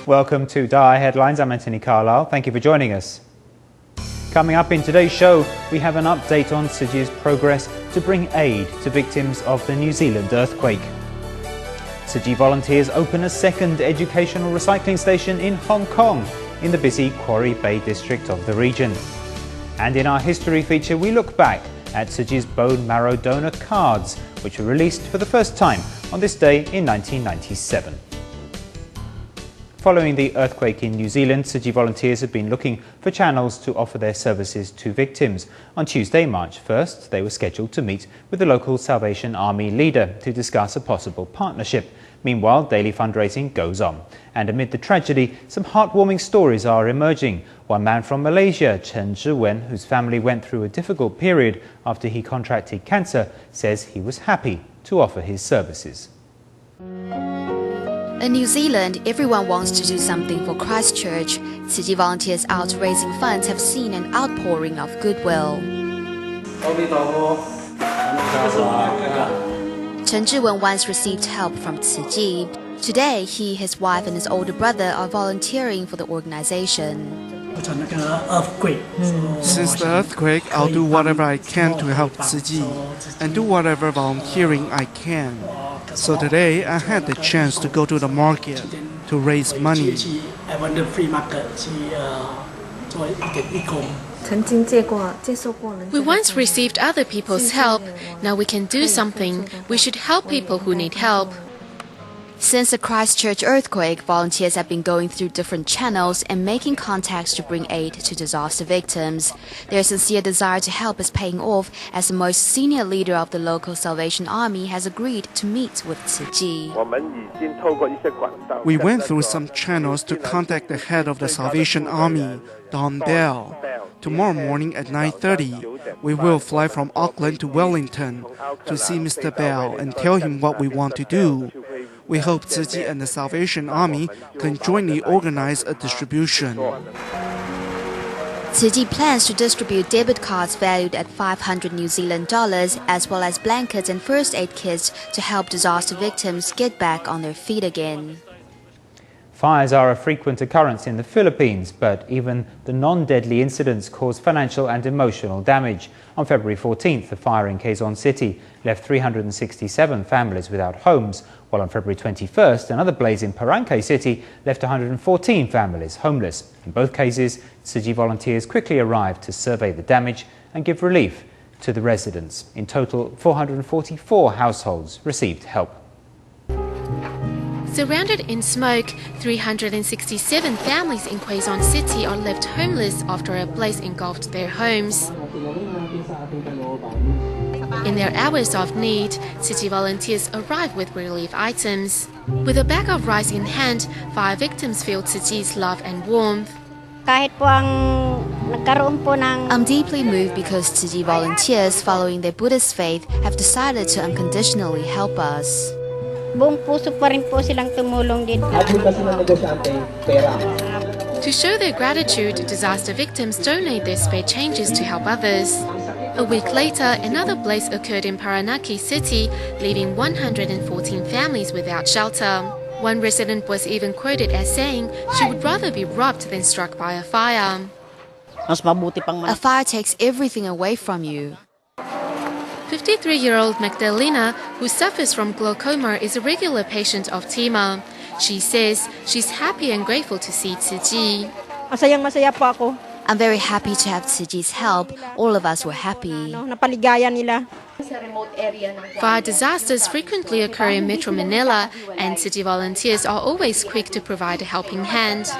Welcome to Dai Headlines. I'm Anthony Carlisle. Thank you for joining us. Coming up in today's show, we have an update on Tzuji's progress to bring aid to victims of the New Zealand earthquake. Tzuji volunteers open a second educational recycling station in Hong Kong in the busy Quarry Bay district of the region. And in our history feature, we look back at Tzuji's bone marrow donor cards, which were released for the first time on this day in 1997. Following the earthquake in New Zealand, Tzuji volunteers have been looking for channels to offer their services to victims. On Tuesday, March 1st, they were scheduled to meet with the local Salvation Army leader to discuss a possible partnership. Meanwhile, daily fundraising goes on. And amid the tragedy, some heartwarming stories are emerging. One man from Malaysia, Chen Zhiwen, whose family went through a difficult period after he contracted cancer, says he was happy to offer his services. In New Zealand, everyone wants to do something for Christchurch. Tzuji volunteers out raising funds have seen an outpouring of goodwill. Chen Zhiwen once received help from Tzuji. Today, he, his wife and his older brother are volunteering for the organization. Since the earthquake, I'll do whatever I can to help Tzuji and do whatever volunteering I can. So today, I had the chance to go to the market to raise money. We once received other people's help. Now we can do something. We should help people who need help. Since the Christchurch earthquake, volunteers have been going through different channels and making contacts to bring aid to disaster victims. Their sincere desire to help is paying off as the most senior leader of the local Salvation Army has agreed to meet with Tzuji. We went through some channels to contact the head of the Salvation Army, Don Bell. Tomorrow morning at 9:30, we will fly from Auckland to Wellington to see Mr. Bell and tell him what we want to do. We hope Tzuji and the Salvation Army can jointly organize a distribution. Tzuji plans to distribute debit cards valued at 500 New Zealand dollars, as well as blankets and first aid kits to help disaster victims get back on their feet again. Fires are a frequent occurrence in the Philippines, but even the non-deadly incidents cause financial and emotional damage. On February 14th, a fire in Quezon City left 367 families without homes, while on February 21st, another blaze in Parancay City left 114 families homeless. In both cases, Tzuji volunteers quickly arrived to survey the damage and give relief to the residents. In total, 444 households received help. Surrounded in smoke, 367 families in Quezon City are left homeless after a blaze engulfed their homes. In their hours of need, Tzuji volunteers arrive with relief items. With a bag of rice in hand, fire victims feel Tzuji's love and warmth. I'm deeply moved because Tzuji volunteers following their Buddhist faith have decided to unconditionally help us. To show their gratitude, disaster victims donate their spare changes to help others. A week later, another blaze occurred in Parancay City, leaving 114 families without shelter. One resident was even quoted as saying she would rather be robbed than struck by a fire. A fire takes everything away from you. 53-year-old Magdalena, who suffers from glaucoma, is a regular patient of Tima. She says she's happy and grateful to see Tzuji. I'm very happy to have Tzuji's help. All of us were happy. Fire disasters frequently occur in Metro Manila, and Tzuji volunteers are always quick to provide a helping hand.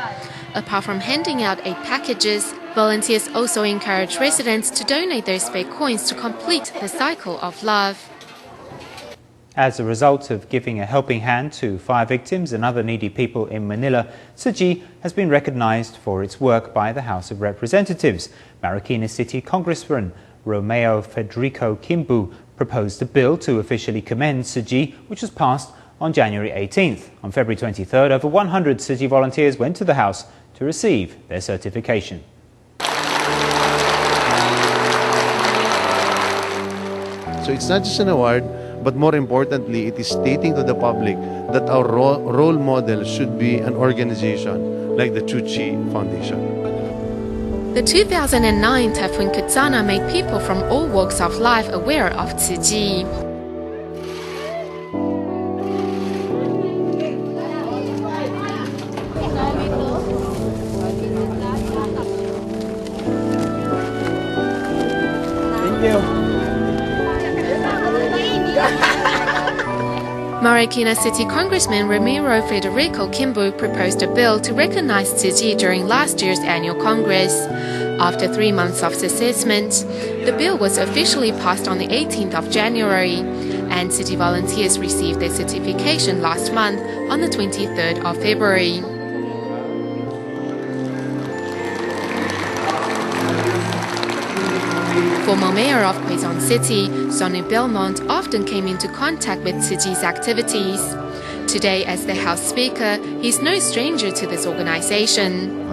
Apart from handing out aid packages, volunteers also encourage residents to donate their spare coins to complete the cycle of love. As a result of giving a helping hand to fire victims and other needy people in Manila, Tzuji has been recognized for its work by the House of Representatives. Marikina City Congressman Romeo Federico Kimbu proposed a bill to officially commend Tzuji, which was passed on January 18th. On February 23rd, over 100 Tzuji volunteers went to the House to receive their certification. So it's not just an award, but more importantly, it is stating to the public that our role model should be an organization like the Tzu Chi Foundation. The 2009 Typhoon Kutsana made people from all walks of life aware of Tzu Chi. Marikina City Congressman Ramiro Federico Kimbu proposed a bill to recognize Tzu Chi during last year's annual Congress. After 3 months of assessment, the bill was officially passed on the 18th of January, and city volunteers received their certification last month on the 23rd of February. Former mayor of Quezon City, Sonny Belmont, often came into contact with Tzu Chi's activities. Today, as the House Speaker, he's no stranger to this organization.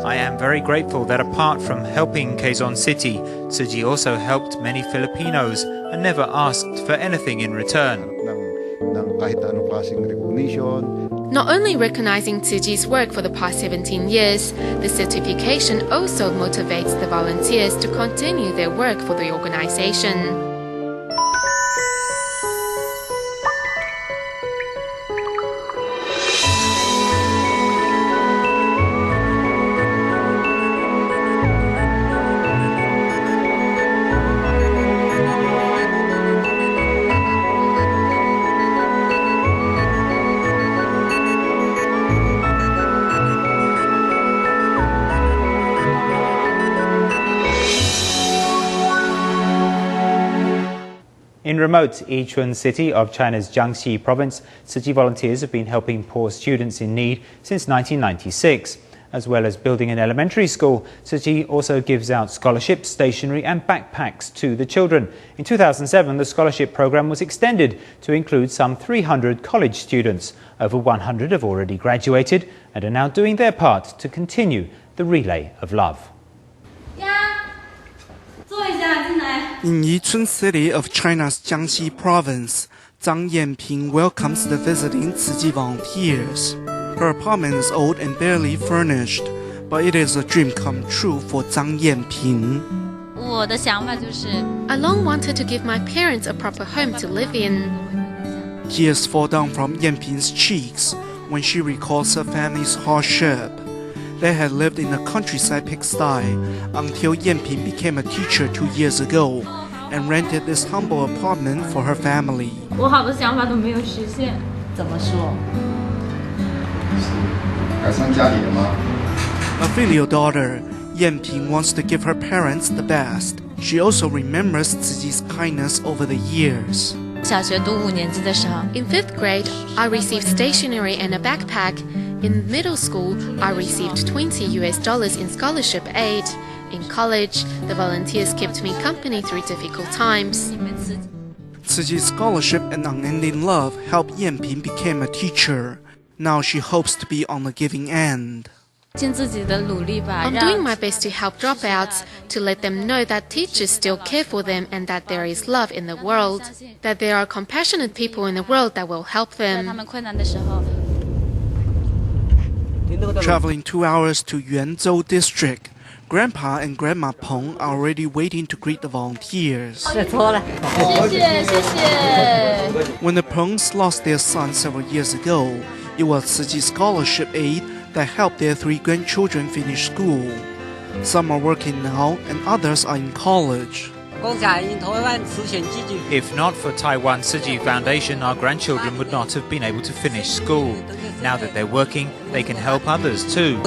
I am very grateful that apart from helping Quezon City, Tzu Chi also helped many Filipinos and never asked for anything in return. Not only recognizing Tzu Chi's work for the past 17 years, the certification also motivates the volunteers to continue their work for the organization. In remote Yichun City of China's Jiangxi province, Tzu Chi volunteers have been helping poor students in need since 1996. As well as building an elementary school, Tzu Chi also gives out scholarships, stationery and backpacks to the children. In 2007, the scholarship program was extended to include some 300 college students. Over 100 have already graduated and are now doing their part to continue the relay of love. In Yichun City of China's Jiangxi province, Zhang Yanping welcomes the visiting Tzu Chi volunteers. Her apartment is old and barely furnished, but it is a dream come true for Zhang Yanping. I long wanted to give my parents a proper home to live in. Tears fall down from Yanping's cheeks when she recalls her family's hardship. They had lived in a countryside pigsty until Yanping became a teacher 2 years ago and rented this humble apartment for her family. A filial daughter, Yanping wants to give her parents the best. She also remembers Tzu Chi's kindness over the years. In 5th grade, I received stationery and a backpack. In middle school, I received $20 in scholarship aid. In college, the volunteers kept me company through difficult times. Tzu Chi's scholarship and unending love helped Yanping become a teacher. Now she hopes to be on the giving end. I'm doing my best to help dropouts, to let them know that teachers still care for them and that there is love in the world, that there are compassionate people in the world that will help them. Traveling 2 hours to Yuanzhou district, Grandpa and Grandma Peng are already waiting to greet the volunteers. When the Pengs lost their son several years ago, it was Tzu Chi's scholarship aid that helped their 3 grandchildren finish school. Some are working now and others are in college. If not for Taiwan Tzu Chi Foundation, our grandchildren would not have been able to finish school. Now that they're working, they can help others too.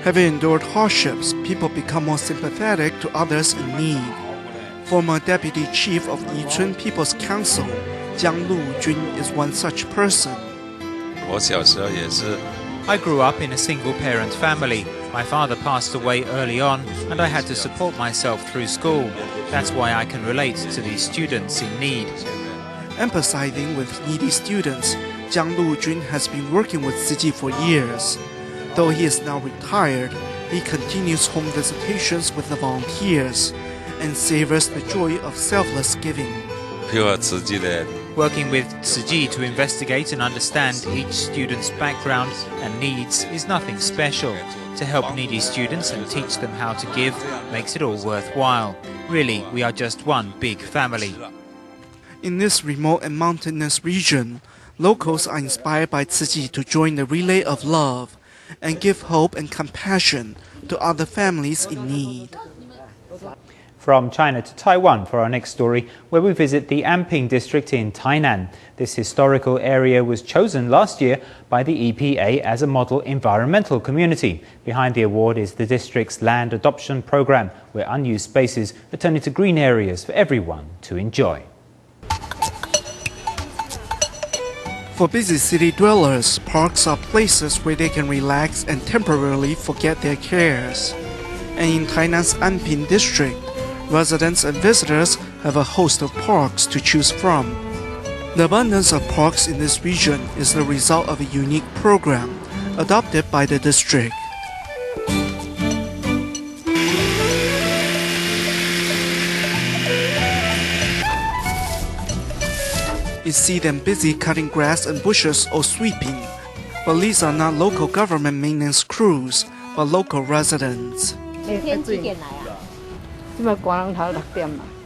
Having endured hardships, people become more sympathetic to others in need. Former Deputy Chief of Yichun People's Council, Jiang Lujun, is one such person. I grew up in a single-parent family. My father passed away early on, and I had to support myself through school. That's why I can relate to these students in need. Empathizing with needy students, Jiang Lujun has been working with Tzu Chi for years. Though he is now retired, he continues home visitations with the volunteers and savors the joy of selfless giving. Working with Tzu Ji to investigate and understand each student's background and needs is nothing special. To help needy students and teach them how to give makes it all worthwhile. Really, we are just one big family. In this remote and mountainous region, locals are inspired by Tzu Ji to join the relay of love and give hope and compassion to other families in need. From China to Taiwan for our next story, where we visit the Anping district in Tainan. This historical area was chosen last year by the EPA as a model environmental community. Behind the award is the district's land adoption program, where unused spaces are turned into green areas for everyone to enjoy. For busy city dwellers, parks are places where they can relax and temporarily forget their cares. And in Tainan's Anping district, residents and visitors have a host of parks to choose from. The abundance of parks in this region is the result of a unique program adopted by the district. You see them busy cutting grass and bushes or sweeping, but these are not local government maintenance crews, but local residents.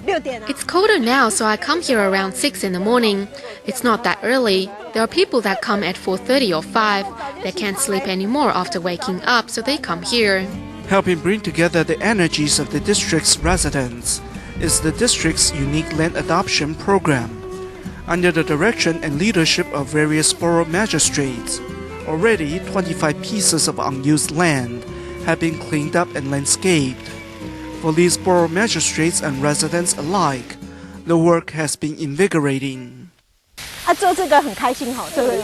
It's colder now, so I come here around 6 in the morning. It's not that early. There are people that come at 4:30 or 5. They can't sleep anymore after waking up, so they come here. Helping bring together the energies of the district's residents is the district's unique land adoption program. Under the direction and leadership of various borough magistrates, already 25 pieces of unused land have been cleaned up and landscaped. For these borough magistrates and residents alike, the work has been invigorating.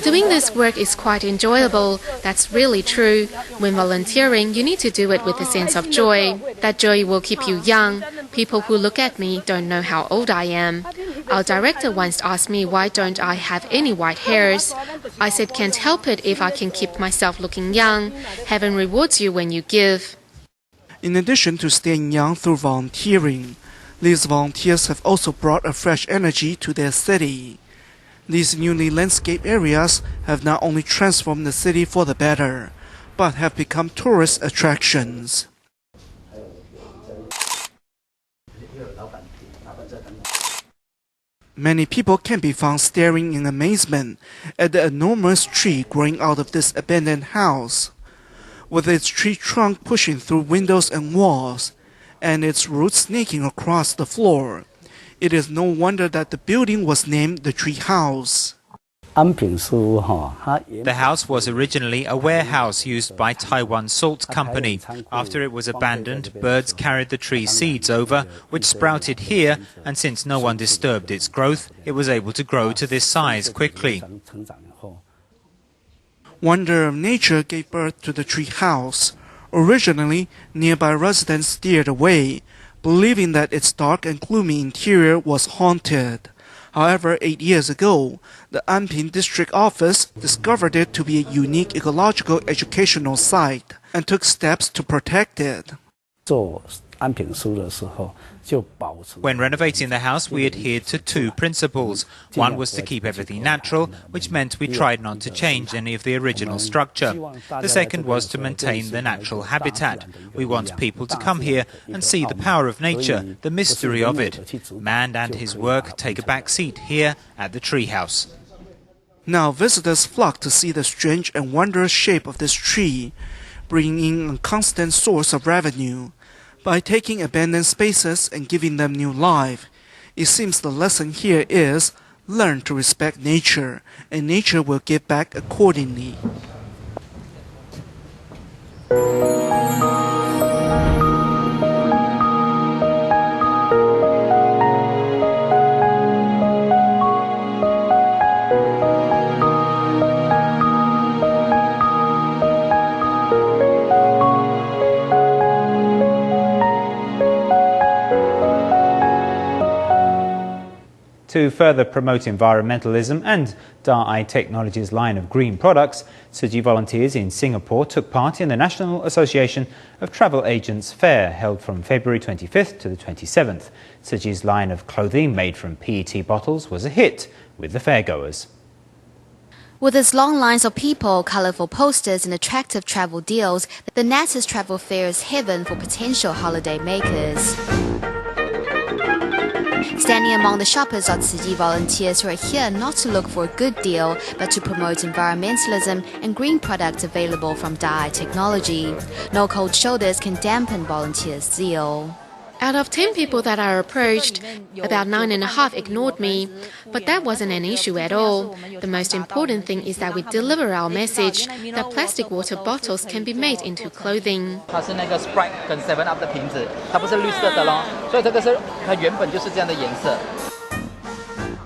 Doing this work is quite enjoyable. That's really true. When volunteering, you need to do it with a sense of joy. That joy will keep you young. People who look at me don't know how old I am. Our director once asked me why don't I have any white hairs. I said can't help it if I can keep myself looking young. Heaven rewards you when you give. In addition to staying young through volunteering, these volunteers have also brought a fresh energy to their city. These newly landscaped areas have not only transformed the city for the better, but have become tourist attractions. Many people can be found staring in amazement at the enormous tree growing out of this abandoned house. With its tree trunk pushing through windows and walls, and its roots snaking across the floor, it is no wonder that the building was named the Tree House. The house was originally a warehouse used by Taiwan Salt Company. After it was abandoned, birds carried the tree seeds over, which sprouted here, and since no one disturbed its growth, it was able to grow to this size quickly. Wonder of nature gave birth to the tree house. Originally, nearby residents steered away, believing that its dark and gloomy interior was haunted. However, 8 years ago, the Anping district office discovered it to be a unique ecological educational site and took steps to protect it. When renovating the house, we adhered to two principles. One was to keep everything natural, which meant we tried not to change any of the original structure. The second was to maintain the natural habitat. We want people to come here and see the power of nature, the mystery of it. Man and his work take a back seat here at the treehouse. Now visitors flock to see the strange and wondrous shape of this tree, bringing in a constant source of revenue. By taking abandoned spaces and giving them new life, it seems the lesson here is learn to respect nature, and nature will give back accordingly. To further promote environmentalism and Da'ai Technologies line of green products, Tzu Chi volunteers in Singapore took part in the National Association of Travel Agents Fair held from February 25th to the 27th. Tzu Chi's line of clothing made from PET bottles was a hit with the fairgoers. With its long lines of people, colourful posters and attractive travel deals, the Natas Travel Fair is heaven for potential holiday makers. Standing among the shoppers are Tzu Chi volunteers who are here not to look for a good deal, but to promote environmentalism and green products available from Da'ai Technology. No cold shoulders can dampen volunteers' zeal. Out of 10 people that I approached, about 9.5 ignored me, but that wasn't an issue at all. The most important thing is that we deliver our message that plastic water bottles can be made into clothing.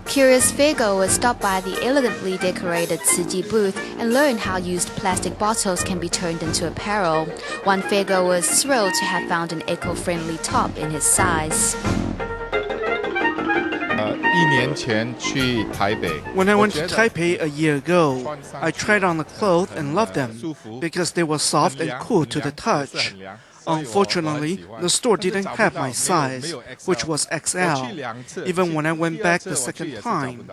Curious fairgoers stopped by the elegantly decorated Tzu Chi booth and learned how used plastic bottles can be turned into apparel. One fairgoer was thrilled to have found an eco-friendly top in his size. When I went to Taipei a year ago, I tried on the clothes and loved them because they were soft and cool to the touch. Unfortunately, the store didn't have my size, which was XL, even when I went back the second time.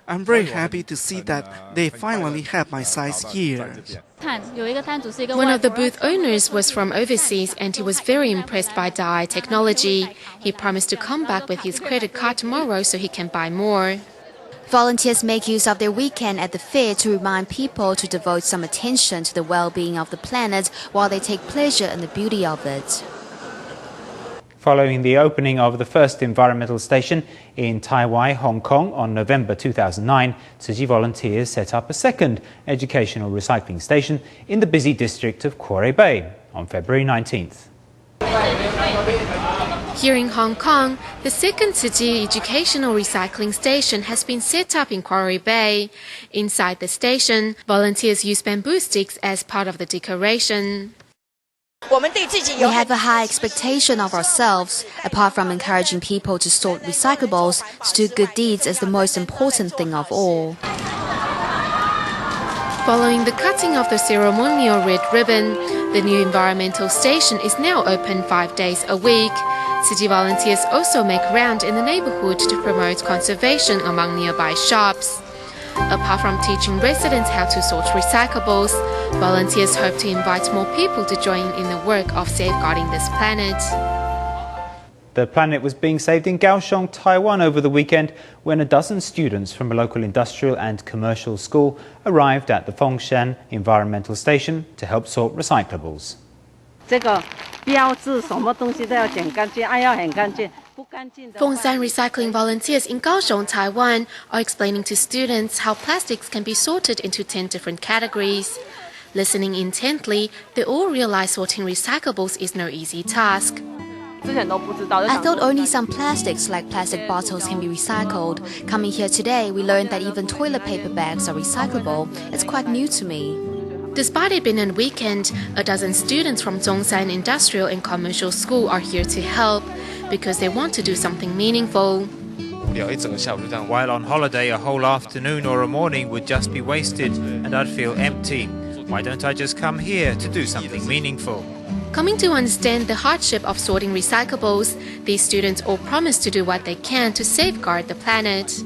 I'm very happy to see that they finally have my size here. One of the booth owners was from overseas and he was very impressed by Da'ai Technology. He promised to come back with his credit card tomorrow so he can buy more. Volunteers make use of their weekend at the fair to remind people to devote some attention to the well-being of the planet while they take pleasure in the beauty of it. Following the opening of the first environmental station in Taiwan, Hong Kong on November 2009, Tzu Chi volunteers set up a second educational recycling station in the busy district of Quarry Bay on February 19th. Here in Hong Kong, the second Tzu Chi educational recycling station has been set up in Quarry Bay. Inside the station, volunteers use bamboo sticks as part of the decoration. We have a high expectation of ourselves. Apart from encouraging people to sort recyclables, to do good deeds is the most important thing of all. Following the cutting of the ceremonial red ribbon, the new environmental station is now open 5 days a week. Tzu Chi volunteers also make round in the neighborhood to promote conservation among nearby shops. Apart from teaching residents how to sort recyclables, volunteers hope to invite more people to join in the work of safeguarding this planet. The planet was being saved in Kaohsiung, Taiwan over the weekend when a dozen students from a local industrial and commercial school arrived at the Fengshan environmental station to help sort recyclables. Fengshan recycling volunteers in Kaohsiung, Taiwan are explaining to students how plastics can be sorted into 10 different categories. Listening intently, they all realize sorting recyclables is no easy task. I thought only some plastics like plastic bottles can be recycled. Coming here today, we learned that even toilet paper bags are recyclable. It's quite new to me. Despite it being a weekend, a dozen students from Zhongshan Industrial and Commercial School are here to help because they want to do something meaningful. While on holiday, a whole afternoon or a morning would just be wasted and I'd feel empty. Why don't I just come here to do something meaningful? Coming to understand the hardship of sorting recyclables, these students all promise to do what they can to safeguard the planet.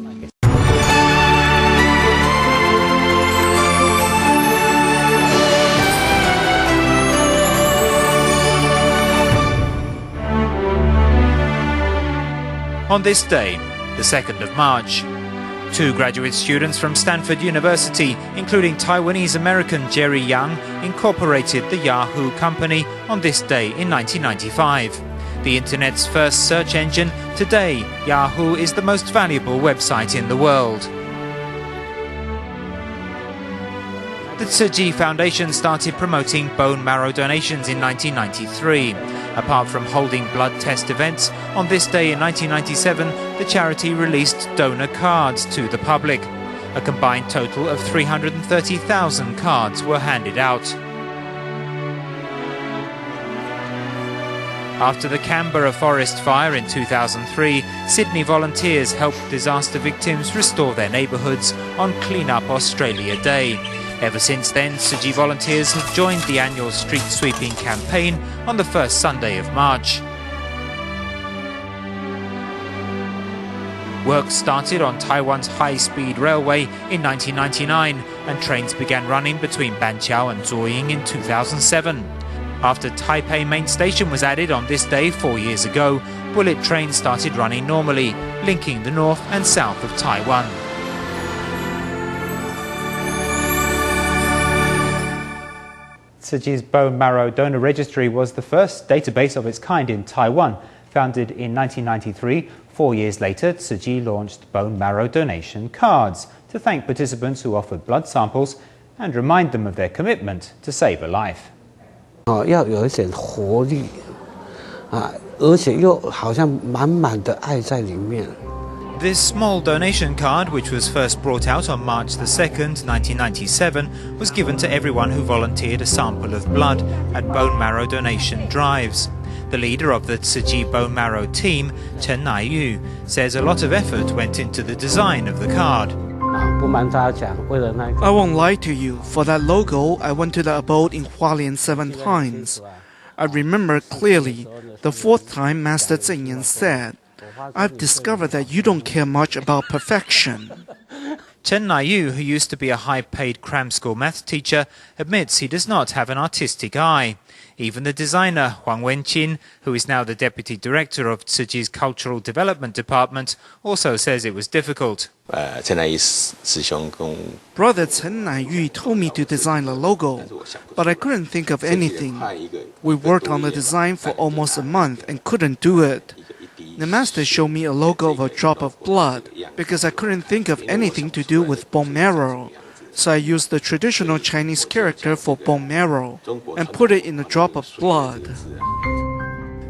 On this day, the 2nd of March, 2 graduate students from Stanford University, including Taiwanese-American Jerry Yang, incorporated the Yahoo company on this day in 1995. The internet's first search engine, today Yahoo is the most valuable website in the world. The Tzu Chi Foundation started promoting bone marrow donations in 1993. Apart from holding blood test events, on this day in 1997, the charity released donor cards to the public. A combined total of 330,000 cards were handed out. After the Canberra forest fire in 2003, Sydney volunteers helped disaster victims restore their neighbourhoods on Clean Up Australia Day. Ever since then, Tzu Chi volunteers have joined the annual street sweeping campaign on the first Sunday of March. Work started on Taiwan's high-speed railway in 1999 and trains began running between Banqiao and Zuoying in 2007. After Taipei Main Station was added on this day 4 years ago, bullet trains started running normally, linking the north and south of Taiwan. Tzu Chi's bone marrow donor registry was the first database of its kind in Taiwan. Founded in 1993, 4 years later, Tzu Chi launched bone marrow donation cards to thank participants who offered blood samples and remind them of their commitment to save a life. This small donation card, which was first brought out on March the 2nd, 1997, was given to everyone who volunteered a sample of blood at bone marrow donation drives. The leader of the Tzu Chi bone marrow team, Chen Naiyu, says a lot of effort went into the design of the card. I won't lie to you, for that logo I went to the abode in Hualien 7 times. I remember clearly the 4th time Master Zhenyan said, "I've discovered that you don't care much about perfection." Chen Naiyu, who used to be a high-paid cram school math teacher, admits he does not have an artistic eye. Even the designer, Huang Wenqin, who is now the deputy director of Tzu Chi's Cultural Development Department, also says it was difficult. Brother Chen Naiyu told me to design the logo, but I couldn't think of anything. We worked on the design for almost a month and couldn't do it. The master showed me a logo of a drop of blood, because I couldn't think of anything to do with bone marrow. So I used the traditional Chinese character for bone marrow and put it in a drop of blood.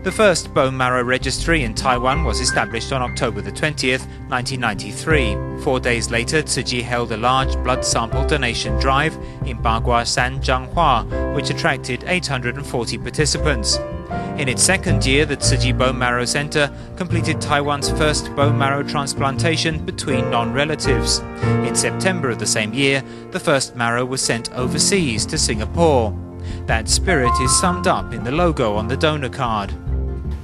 The first bone marrow registry in Taiwan was established on October the 20th, 1993. 4 days later, Tzu Chi held a large blood sample donation drive in Baguashan, Zhanghua, which attracted 840 participants. In its second year, the Tzu Chi Bone Marrow Center completed Taiwan's first bone marrow transplantation between non-relatives. In September of the same year, the first marrow was sent overseas to Singapore. That spirit is summed up in the logo on the donor card.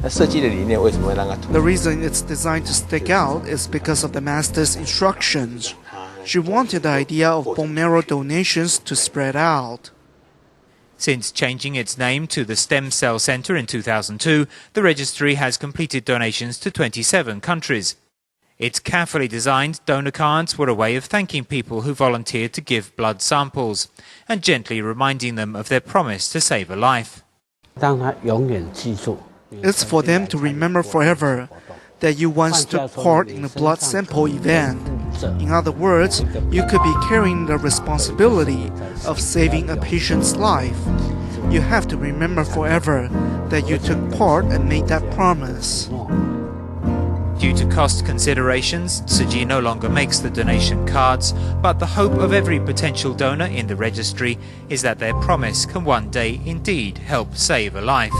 The reason it's designed to stick out is because of the master's instructions. She wanted the idea of bone marrow donations to spread out. Since changing its name to the Stem Cell Center in 2002, the registry has completed donations to 27 countries. Its carefully designed donor cards were a way of thanking people who volunteered to give blood samples and gently reminding them of their promise to save a life. It's for them to remember forever that you once took part in a blood sample event. In other words, you could be carrying the responsibility of saving a patient's life. You have to remember forever that you took part and made that promise. Due to cost considerations, Tzu Chi no longer makes the donation cards, but the hope of every potential donor in the registry is that their promise can one day indeed help save a life.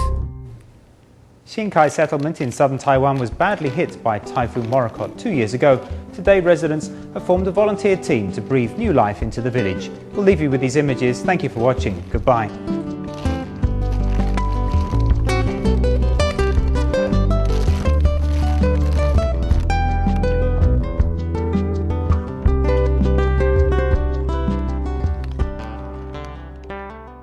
Xinkai settlement in southern Taiwan was badly hit by Typhoon Morakot 2 years ago. Today, residents have formed a volunteer team to breathe new life into the village. We'll leave you with these images. Thank you for watching. Goodbye.